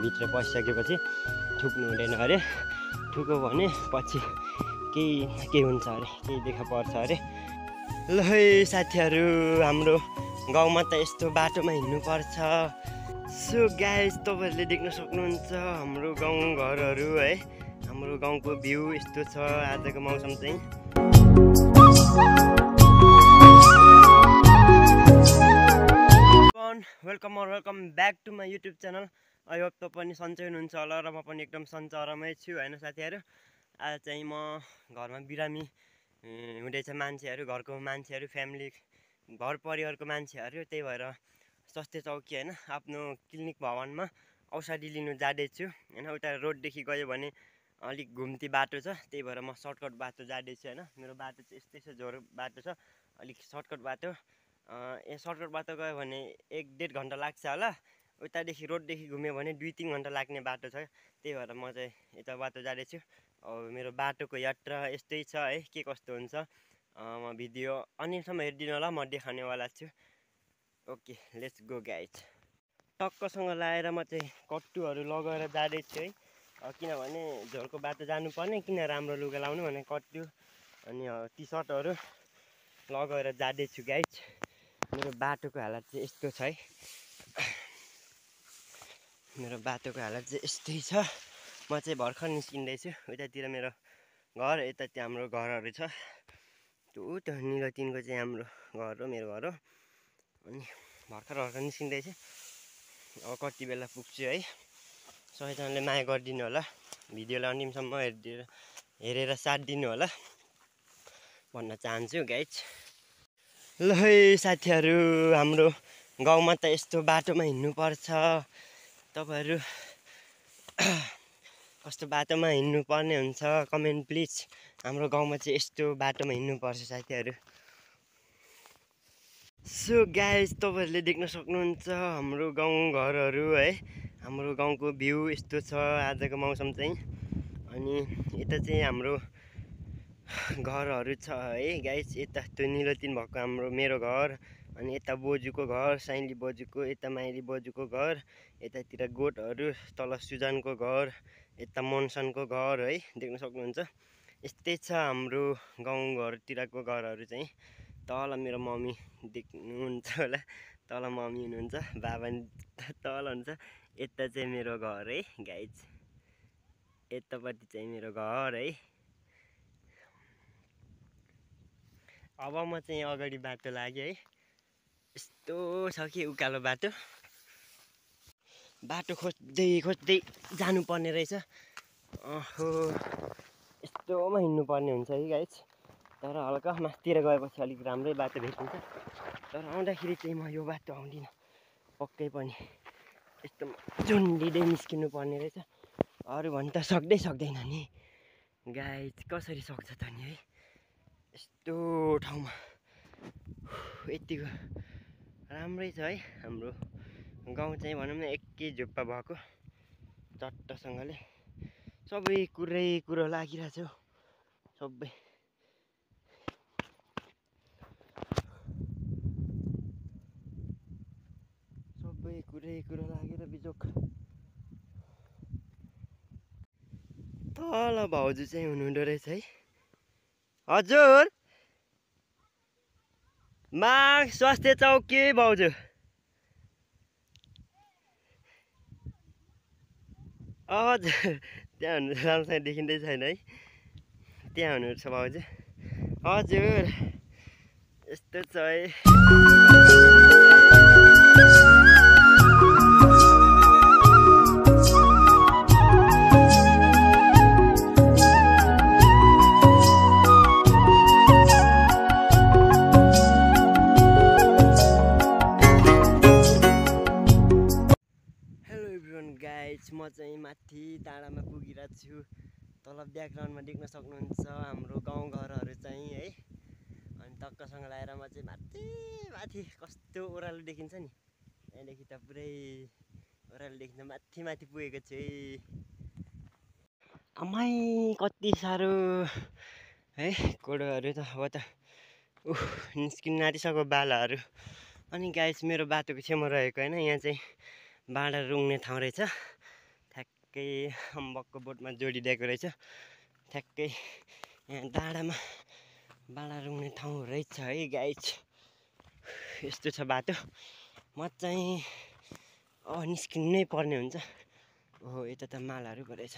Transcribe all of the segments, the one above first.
भित्र पसिसकेपछि ठुक्नु हुँदैन अरे। ठुक्यो भने पछि केही हुन्छ अरे, केही देखा पर्छ अरे। ल है साथीहरू, हाम्रो गाउँमा त यस्तो बाटोमा हिँड्नुपर्छ। सो गाइस, तपाईँहरूले देख्न सक्नुहुन्छ हाम्रो गाउँ घरहरू है। हाम्रो गाउँको भ्यू यस्तो छ आजको मौसम चाहिँ। Welcome back to my YouTube channel. I hope त पनि सन्चै हुनुहुन्छ होला र म पनि एकदम सन्चरमा छु होइन साथीहरू। आज चाहिँ म घरमा बिरामी हुँदैछ मान्छेहरू, घरको मान्छेहरू, फ्यामिली, घर परिवारको मान्छेहरू। त्यही भएर स्वास्थ्य चौकी होइन आफ्नो क्लिनिक भवनमा औषधि लिनु जाँदैछु होइन। उता रोडदेखि गयो भने अलिक घुम्ती बाटो छ, त्यही भएर म सर्टकट बाटो जाँदैछु होइन। मेरो बाटो चाहिँ यस्तै छ, झोरो बाटो छ, अलिक सर्टकट बाटो। सर्टकट बाटो गयो भने 1-1.5 घन्टा लाग्छ होला। उतादेखि रोडदेखि घुम्यो भने 2-3 घन्टा लाग्ने बाटो छ। त्यही भएर म चाहिँ यता बाटो जाँदैछु। मेरो बाटोको यात्रा यस्तै छ है, के कस्तो हुन्छ म भिडियो अन्यसम्म हेरिदिनु होला, म देखाउनेवाला छु। Okay, let's go guys. टक्कसँग लाएर म चाहिँ कट्टुहरू लगेर जाँदैछु है, किनभने झोलको बाटो जानुपर्ने, किन राम्रो लुगा लाउनु भने कट्टु अनि टी सर्टहरू लगेर जाँदैछु गाइज। मेरो बाटोको हालत चाहिँ यस्तो छ है, मेरो बाटोको हालत चाहिँ यस्तै छ। म चाहिँ भर्खर निस्किँदैछु। उतातिर मेरो घर, यतातिर हाम्रो घरहरू छ। त्यो निलो टिनको चाहिँ हाम्रो घर हो, मेरो घर हो। अनि भर्खर निस्किँदैछु। अब कति बेला पुग्छु है। सबैजनाले माया गरिदिनु होला, भिडियोलाई अन्तिमसम्म हेरेर साथ दिनु होला भन्न चाहन्छु गाइज। ल है साथीहरू, हाम्रो गाउँमा त यस्तो बाटोमा हिँड्नुपर्छ। तपाईँहरू कस्तो बाटोमा हिँड्नुपर्ने हुन्छ कमेन्ट प्लिज। हाम्रो गाउँमा चाहिँ यस्तो बाटोमा हिँड्नुपर्छ साथीहरू। सो गाइज, तपाईँहरूले देख्न सक्नुहुन्छ हाम्रो गाउँ घरहरू है। हाम्रो गाउँको भ्यू यस्तो छ आजको मौसम चाहिँ। अनि यता चाहिँ हाम्रो घरहरू छ है गाइज। यता त्यो निलो टिन भएको हाम्रो मेरो घर, अनि यता बोजूको घर, साइली बोजूको, यता माइली बोजूको घर, यतातिर गोठहरू, तल सुजानको घर, यता मनसनको घर है, देख्न सक्नुहुन्छ। यस्तै छ हाम्रो गाउँघरतिरको घरहरू चाहिँ। तल मेरो मम्मी देख्नुहुन्छ होला, तल मम्मी हुनुहुन्छ, बाबा तल हुन्छ। यता चाहिँ मेरो घर है गाइज, यतापट्टि चाहिँ मेरो घर है। अब म चाहिँ अगाडि बाटो लाग्यो है। यस्तो छ कि उकालो बाटो, बाटो खोज्दै जानुपर्ने रहेछ। ओहो, यस्तोमा हिँड्नुपर्ने हुन्छ है गाइज। तर हल्का माथितिर गएपछि अलिक राम्रै बाटो भेटिन्छ। तर आउँदाखेरि चाहिँ म यो बाटो आउँदिनँ पक्कै पनि। यस्तोमा झुन्डिँदै निस्किनु पर्ने रहेछ। अरू भन् त सक्दैन नि गाइज, कसरी सक्छ त नि है यस्तो ठाउँमा। यतिको राम्रै छ है हाम्रो गाउँ चाहिँ, भनौँ न एकै झुप्पा भएको चट्टसँगले। सबै कुरो लागिरहेछ हौ, सबै कुरो लागेर बिजोक। तल भाउजू चाहिँ हुनुहुँदो रहेछ है। हजुर, माग स्वास्थ्य चौकी भाउजू। हजुर, त्यहाँ हुनु राम्रोसँग देखिँदै छैन है, त्यहाँ हुनुहुन्छ भाउजू। हजुर, यस्तो छ है। म चाहिँ माथि डाँडामा पुगिरहेको छु। तल ब्याकग्राउन्डमा देख्न सक्नुहुन्छ हाम्रो गाउँघरहरू चाहिँ है। अनि टक्कसँग लगाएर म चाहिँ माथि कस्तो ओह्रालो देखिन्छ नि, त्यहाँदेखि त पुरै ओह्रालो देखिन्छ। माथि पुगेको छु है। आमै कति साह्रो है कोडोहरू त अब त निस्किन आँटिसक्यो बालाहरू। अनि गाइस, मेरो बाटोको छेउमा रहेको होइन, यहाँ चाहिँ भाँडा रुङ्ने ठाउँ रहेछ। ठ्याक्कै अम्बकको बोटमा जोडिदिएको रहेछ। ठ्याक्कै यहाँ डाँडामा बाँडा रुँग्ने ठाउँ रहेछ है गाइज। यस्तो छ बाटो। म चाहिँ निस्किनै पर्ने हुन्छ। ओहो यता त मालहरू पो रहेछ।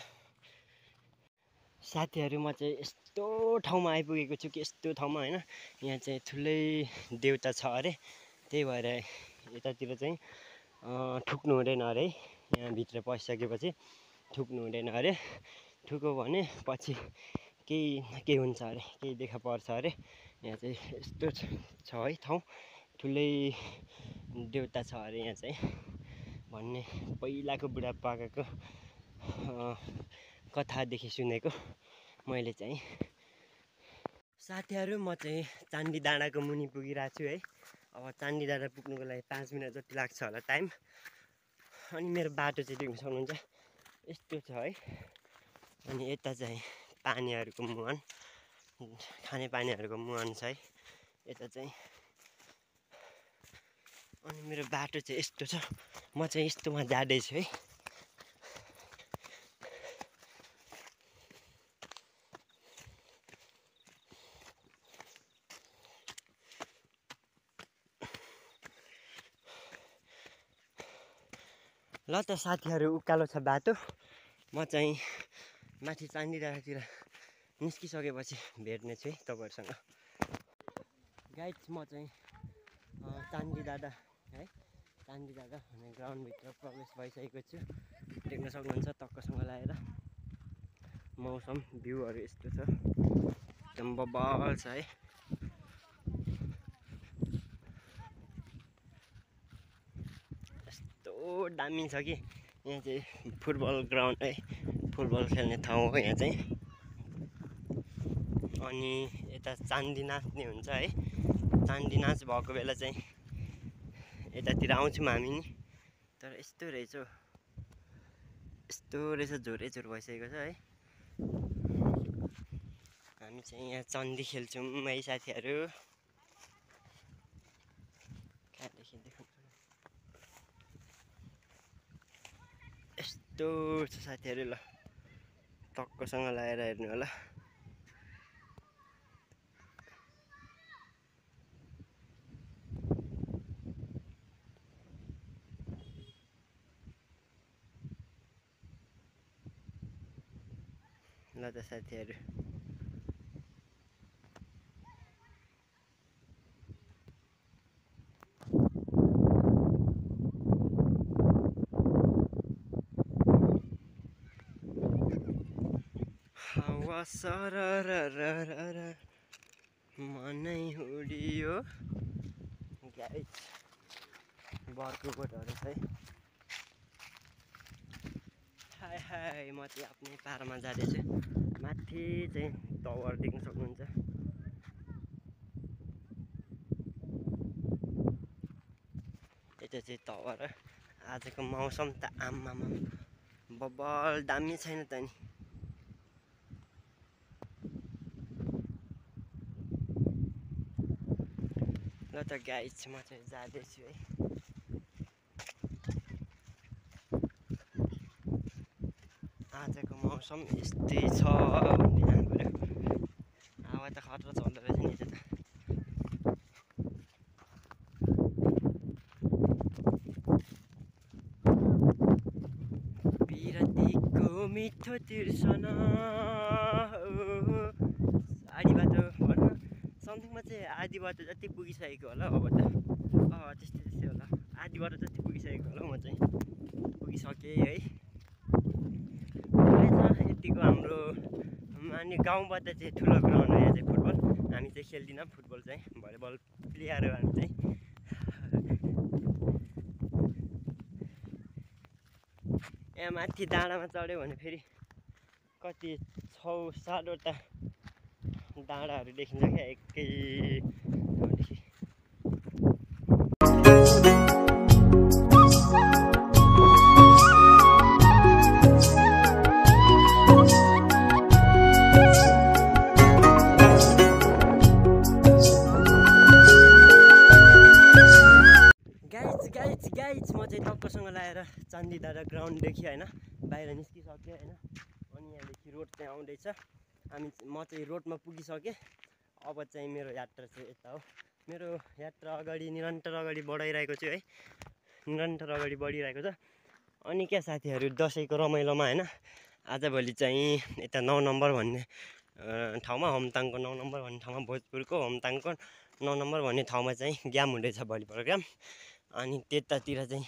साथीहरू म चाहिँ यस्तो ठाउँमा आइपुगेको छु कि यस्तो ठाउँमा होइन, यहाँ चाहिँ ठुलै देउता छ अरे। त्यही भएर यतातिर चाहिँ ठुक्नु हुँदैन अरे। यहाँ भित्र पसिसकेपछि ठुक्नु हुँदैन अरे। ठुक्यो भने पछि केही हुन्छ अरे, केही देखा पर्छ अरे। यहाँ चाहिँ यस्तो छ है ठाउँ। ठुलै देउता छ अरे यहाँ चाहिँ भन्ने पहिलाको बुढापाकाको कथादेखि सुनेको मैले चाहिँ। साथीहरू म चाहिँ चाँदी डाँडाको मुनि पुगिरहेको छु है। अब चाँदी डाँडा पुग्नुको लागि 5 मिनट जति लाग्छ होला टाइम। अनि मेरो बाटो चाहिँ देख्न सक्नुहुन्छ यस्तो छ है। अनि यता चाहिँ पानीहरूको मुहान, खाने पानीहरूको मुहान छ है यता चाहिँ। अनि मेरो बाटो चाहिँ यस्तो छ। म चाहिँ यस्तोमा जाँदैछु है। ल त साथीहरू उकालो छ बाटो। म चाहिँ माथि चाँदी डाँडातिर निस्किसकेपछि भेट्ने छु है तपाईँहरूसँग। गाइज म चाहिँ चाँदी डाँडा है, चाँदी डाँडा भन्ने ग्राउन्डभित्र प्रवेश भइसकेको छु। देख्न सक्नुहुन्छ टक्कसँग लगाएर। मौसम भ्यूहरू यस्तो छ, एकदम बबाल छ है। दामी छ कि यहाँ चाहिँ फुटबल ग्राउन्ड है, फुटबल खेल्ने ठाउँ हो यहाँ चाहिँ। अनि यता चाँदी नाच्ने हुन्छ है। चाँदी नाच भएको बेला चाहिँ यतातिर आउँछौँ हामी नि। तर यस्तो रहेछ, यस्तो रहेछ, झोरै झोर भइसकेको छ है। हामी चाहिँ यहाँ चन्दी खेल्छौँ है साथीहरू। कहाँदेखि देखाउनु यस्तो छ साथीहरू। ल टक्कसँग लगाएर हेर्नु होला। ल त साथीहरू हावा सररररर मनै उडियो। गाइज बर्को बोटहरू छ है। हाय हाय म चाहिँ आफ्नै पारामा जाँदैछु। माथि चाहिँ टावर देख्न सक्नुहुन्छ। यता चाहिँ टावर। आजको मौसम त आम्मामा बब्बल दामी छैन त नि। ल त गाइज म चाहिँ जाँदैछु है। आजको मौसम यस्तै छ भन्ने जानु पर्यो। हावा त खतरा चल्दो रहेछ नि यता त। पिरतीको मिठो तिर्सना आधी बाटो भनौँ समथिङमा चाहिँ आधी बाटो जति पुगिसकेको होला। अब त त्यस्तै होला। आधी बाटो जति पुगिसकेको होला। म चाहिँ पुगिसकेँ है। यतिको हाम्रो अनि गाउँबाट चाहिँ ठुलो ग्राउन्ड हो यहाँ चाहिँ फुटबल। हामी चाहिँ खेल्दैनौँ फुटबल चाहिँ, भलिबल प्लेयर हो हामी चाहिँ। यहाँ माथि डाँडामा चढ्यो भने फेरि कति 6-7वटा डाँडाहरू देखिन्छ क्या एकै ठाउँदेखि। गाइज म चाहिँ टक्कसँग लगाएर चाँदी डाँडा ग्राउन्डदेखि निस्किसकेँ होइन, बाहिर निस्किसकेँ होइन। अनि यहाँदेखि रोड चाहिँ आउँदैछ, म चाहिँ रोडमा पुगिसकेँ। अब चाहिँ मेरो यात्रा चाहिँ यता हो। मेरो यात्रा निरन्तर अगाडि बढाइरहेको छु है, निरन्तर अगाडि बढिरहेको छ। अनि क्या साथीहरू, दसैँको रमाइलोमा होइन, आजभोलि चाहिँ यता 9 नम्बर भन्ने ठाउँमा, होमताङको 9 नम्बर भन्ने ठाउँमा, भोजपुरको होमताङको 9 नम्बर भन्ने ठाउँमा चाहिँ गेम हुँदैछ, भोलि प्रोग्राम। अनि त्यतातिर चाहिँ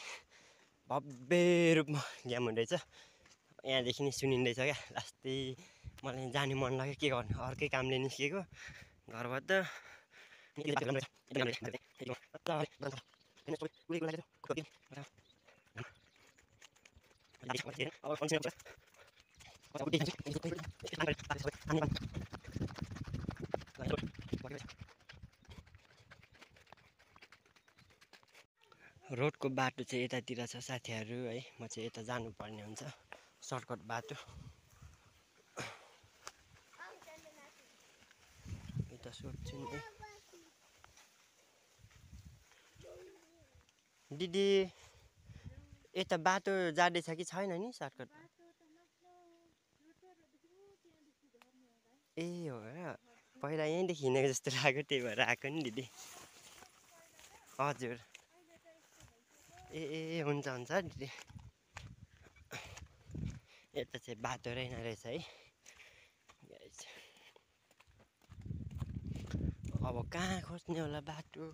भव्य रूपमा गेम हुँदैछ, यहाँदेखि नै सुनिँदैछ क्या। लास्टै मलाई जाने मन लाग्यो, के गर्नु, अर्कै कामले निस्किएको घरबाट। रोडको बाटो चाहिँ यतातिर छ साथीहरू है, म चाहिँ यता जानुपर्ने हुन्छ, सर्टकट बाटो। यता सोध्छु नि दिदी, यता बाटो जाँदैछ कि छैन नि सर्टकट? ए हो र, पहिला यहीँदेखि हिँडेको जस्तो लाग्यो, त्यही भएर आएको नि दिदी। हजुर, ए हुन्छ हुन्छ दिदी। यता चाहिँ बाटो रहेन रहेछ है। अब कहाँ खोज्ने होला बाटो?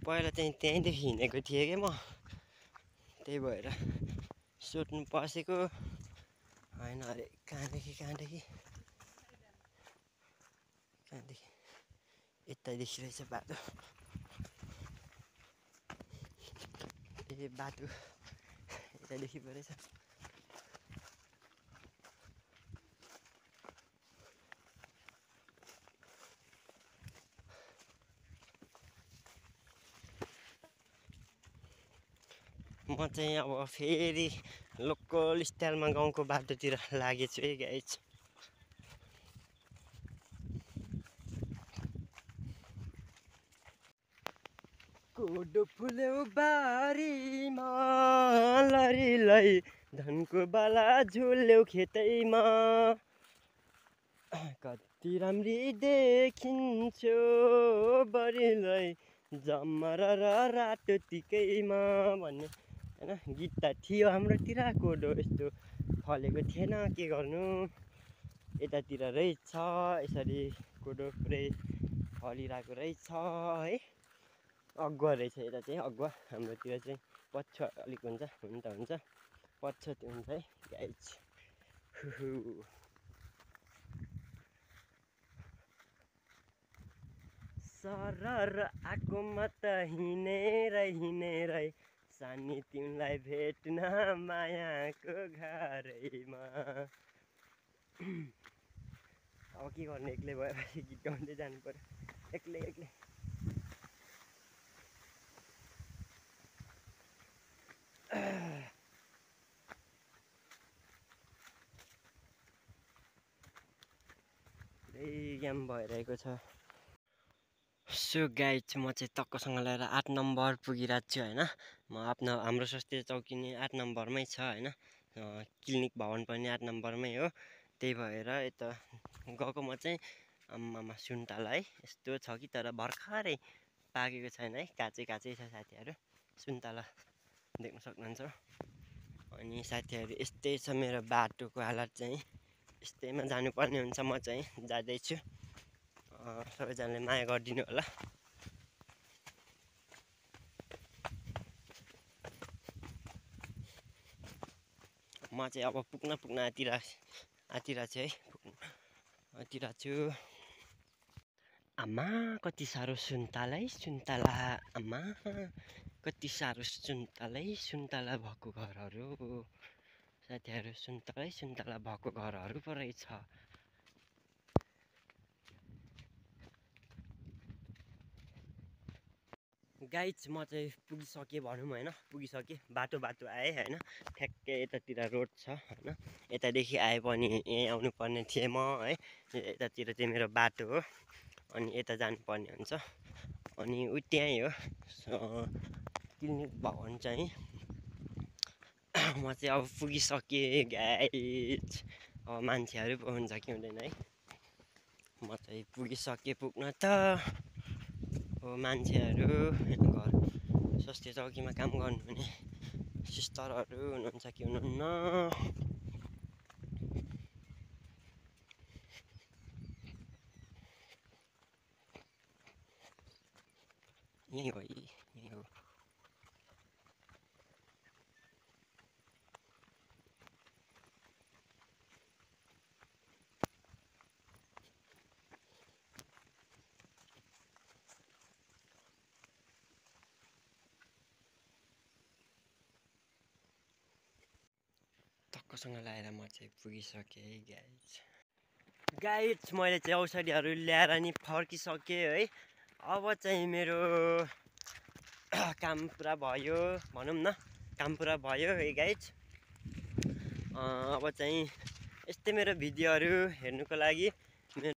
पहिला चाहिँ त्यहीँदेखि हिँडेको थिएँ कि म, त्यही भएर सोध्नु पर्सेको होइन। अरे कहाँदेखि यतैदेखि रहेछ बाटो। ए बाटो यतैदेखि पो रहेछ। म चाहिँ अब फेरि लोकल स्टाइलमा गाउँको बाटोतिर लागेछु है गाइज। कोदो फुल्यो बारीमा लरीलाई, धनको बाला झुल्यो खेतैमा, कति राम्री देखिन्थ्यो बरीलाई, जमरा र रातो टिकैमा भन्ने होइन गीत त थियो हाम्रोतिर। कोदो यस्तो फलेको थिएन, के गर्नु, यतातिर रहेछ यसरी कोदो पुरै फलिरहेको रहेछ है। अगुवा रहेछ यता चाहिँ, अगुवा। हाम्रोतिर चाहिँ पछ्वा अलिक हुन्छ, हुन त हुन्छ, पछ्वा त्यो हुन्छ है गाइज। सरर आएकोमा त हिँडेरै सानी तिमीलाई भेट्न मायाको घरैमा। अब के गर्ने, एक्लै भएपछि गीत गाउँदै जानु पर्यो, एक्लै। गेम भइरहेको छ। सो गाइज, म चाहिँ टक्कसँग ल्याएर 8 नम्बर पुगिरहेको छु होइन। म हाम्रो स्वास्थ्य चौकी नै 8 नम्बरमै छ होइन, क्लिनिक भवन पनि 8 नम्बरमै हो। त्यही भएर यता गएको म चाहिँ आम्मामा सुन्तला है, यस्तो छ कि तर भर्खरै पाकेको छैन है, काँचै छ साथीहरू। सुन्तला देख्न सक्नुहुन्छ। अनि साथीहरू यस्तै छ मेरो बाटोको हालत चाहिँ, यस्तैमा जानुपर्ने हुन्छ। म चाहिँ जाँदैछु, सबैजनाले माया गरिदिनु होला। म चाहिँ अब पुग्न आँटिरहेको छु है, आँटिरहेको छु। आमा कति साह्रो सुन्तला, आमा कति साह्रो सुन्तला भएको घरहरू साथीहरू, सुन्तला भएको घरहरू पो रहेछ। गाइज, म चाहिँ पुगिसकेँ भनौँ होइन, पुगिसकेँ। बाटो आएँ होइन, ठ्याक्कै यतातिर रोड छ होइन, यतादेखि आए पनि यहीँ आउनुपर्ने थिएँ म है। यतातिर चाहिँ मेरो बाटो हो, अनि यता जानुपर्ने हुन्छ। अनि त्यहीँ हो क्लिनिक भवन चाहिँ। म चाहिँ अब पुगिसकेँ गाइज। अब मान्छेहरू पो हुन्छ कि हुँदैन है। म चाहिँ पुगिसकेँ पुग्न त। अब मान्छेहरू घर स्वास्थ्य चौकीमा काम गर्नुहुने सिस्टरहरू हुनुहुन्छ कि हुनुहुन्न। यहीँ हो यहीँ हो। टक्कसँग लगाएर म चाहिँ पुगिसकेँ गाइज। मैले चाहिँ औषधिहरू ल्याएर नि फर्किसकेँ है। अब चाहिँ मेरो काम पुरा भयो भनौँ न, काम पुरा भयो है गाइज। अब चाहिँ यस्तै मेरो भिडियोहरू हेर्नुको लागि